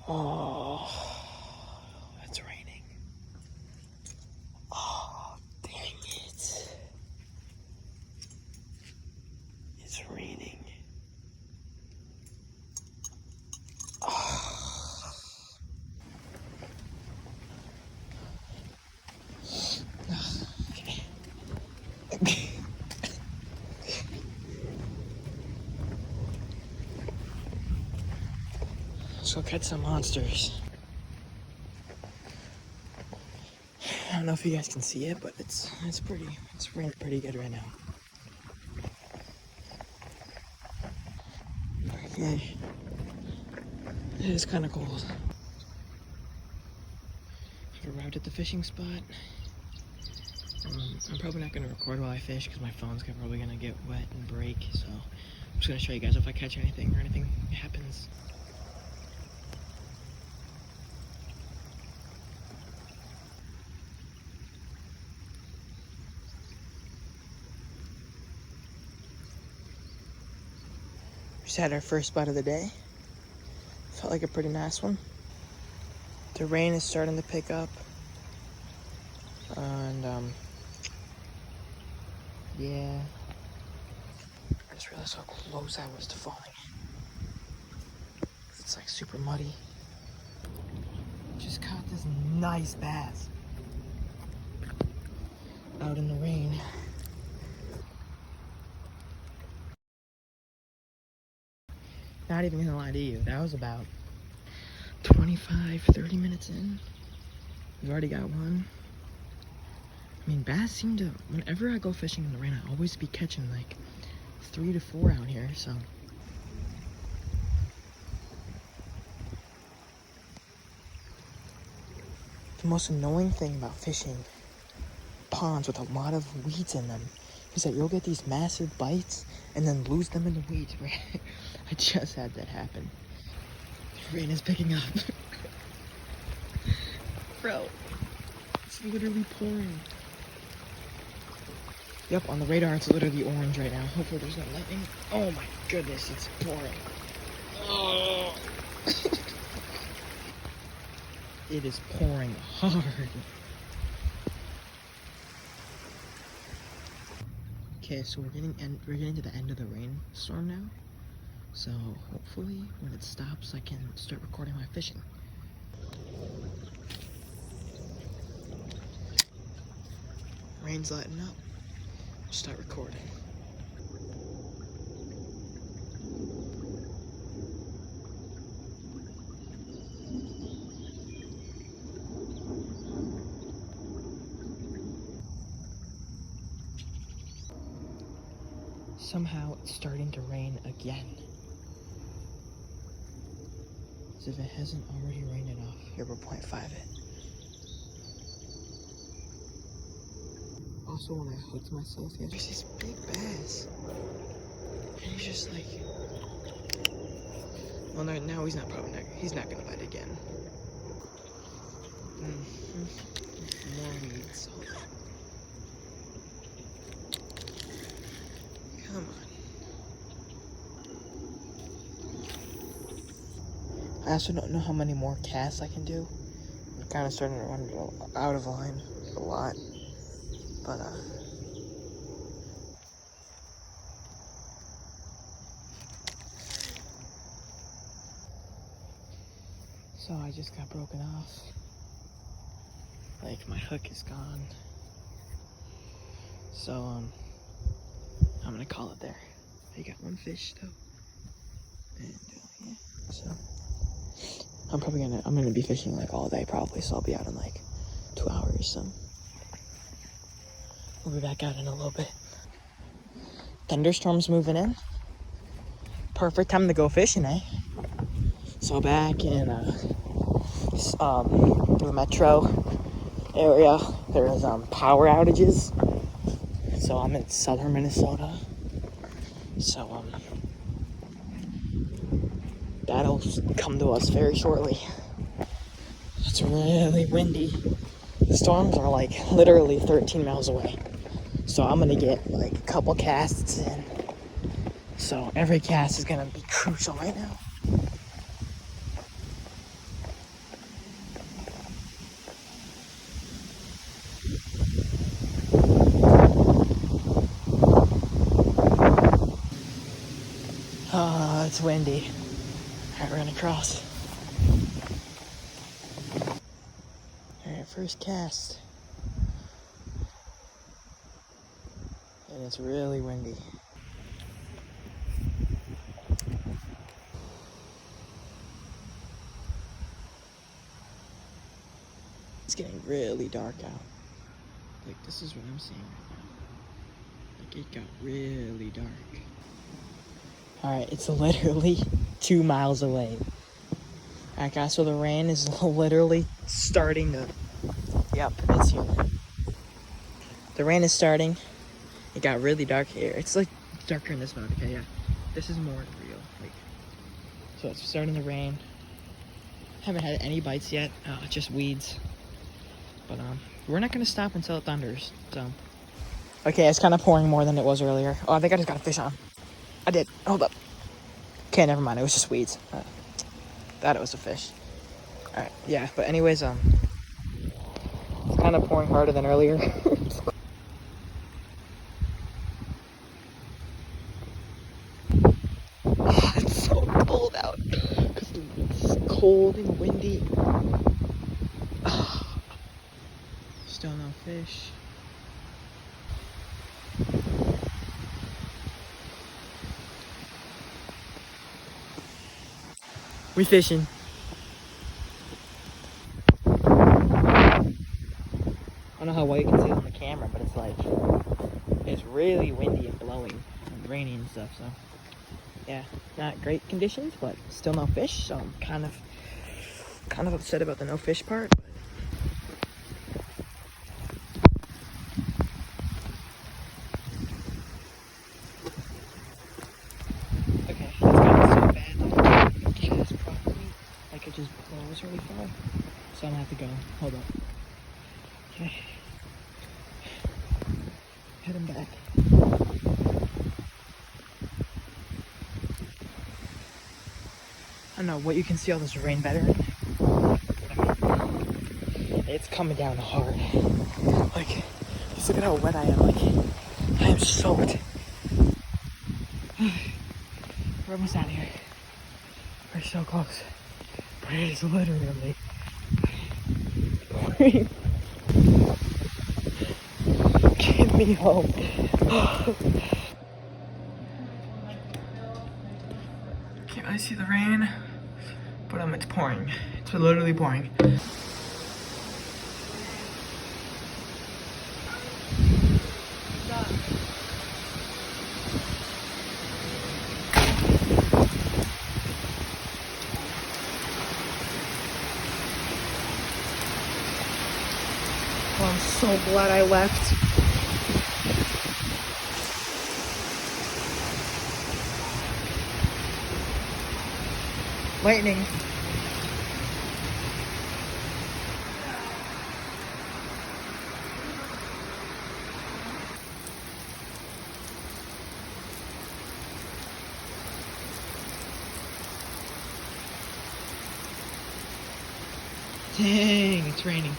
Oh, it's raining. Oh, dang it. It's raining. Oh. Okay. Let's go catch some monsters. I don't know if you guys can see it, but it's raining pretty good right now. Okay. It is kind of cold. I've arrived at the fishing spot. I'm probably not going to record while I fish because my phone's probably going to get wet and break. So I'm just going to show you guys if I catch anything or anything happens. Just had our first bite of the day. Felt like a pretty nice one. The rain is starting to pick up. And yeah. I just realized how close I was to falling. It's like super muddy. Just caught this nice bass out in the rain. Not even gonna lie to you, that was about 25-30 minutes in. We've already got one. I mean, bass seem to, whenever I go fishing in the rain, I always be catching like 3 to 4 out here, so. The most annoying thing about fishing ponds with a lot of weeds in them is that you'll get these massive bites and then lose them in the weeds. I just had that happen. The rain is picking up. Bro, it's literally pouring. Yep, on the radar it's literally orange right now. Hopefully there's no lightning. Oh my goodness, it's pouring. Oh. It is pouring hard. Okay, so we're getting to the end of the rainstorm now. So hopefully when it stops I can start recording my fishing. Rain's letting up. I'll start recording. Somehow it's starting to rain again. As if it hasn't already rained enough. Here, we're 0.5 it. Also, when I hooked myself, there's this big bass. And he's just like... Well, no, now he's not gonna bite again. More weeds. Come on. I also don't know how many more casts I can do. I'm kind of starting to run out of line a lot. But, so I just got broken off. Like, my hook is gone. So, I'm gonna call it there. I got one fish, though. And, yeah, so. I'm gonna be fishing, like, all day, probably, so I'll be out in, like, 2 hours, so. We'll be back out in a little bit. Thunderstorm's moving in. Perfect time to go fishing, eh? So back in, the metro area, there's, power outages. So I'm in southern Minnesota. So, that'll come to us very shortly. It's really windy. The storms are like literally 13 miles away. So I'm gonna get like a couple casts in. So every cast is gonna be crucial right now. it's windy. Alright, we're gonna cross. Alright, first cast. And it's really windy. It's getting really dark out. Like, this is what I'm seeing right now. Like, it got really dark. Alright, it's literally 2 miles away. Alright guys, so the rain is literally starting to... Yep, it's here. The rain is starting. It got really dark here. It's like darker in this mode, okay, yeah. This is more real. Like, so it's starting to rain. Haven't had any bites yet, just weeds. But we're not gonna stop until it thunders, so. Okay, it's kind of pouring more than it was earlier. Oh, I think I just got a fish on. I did, hold up. Okay, never mind, it was just weeds. Thought it was a fish. Alright, yeah, but anyways, it's kind of pouring harder than earlier. Oh, it's so cold out. Because it's cold and windy. Oh, still no fish. We fishing. I don't know how well you can see it on the camera, but it's like, it's really windy and blowing and rainy and stuff, so yeah, not great conditions, but still no fish, so I'm kind of upset about the no fish part. Okay, it's gotten so bad that I can't cast properly, like it just blows really far, so I'm gonna have to go. Hold up. Okay. Heading back. I don't know what you can see all this rain better. It's coming down hard. Like, just look at how wet I am. Like, I am soaked. We're almost out of here. We're so close. But it is literally get me home. Can't really see the rain, but it's pouring. It's literally pouring. Oh, I'm so glad I left. Lightning. Dang, it's raining.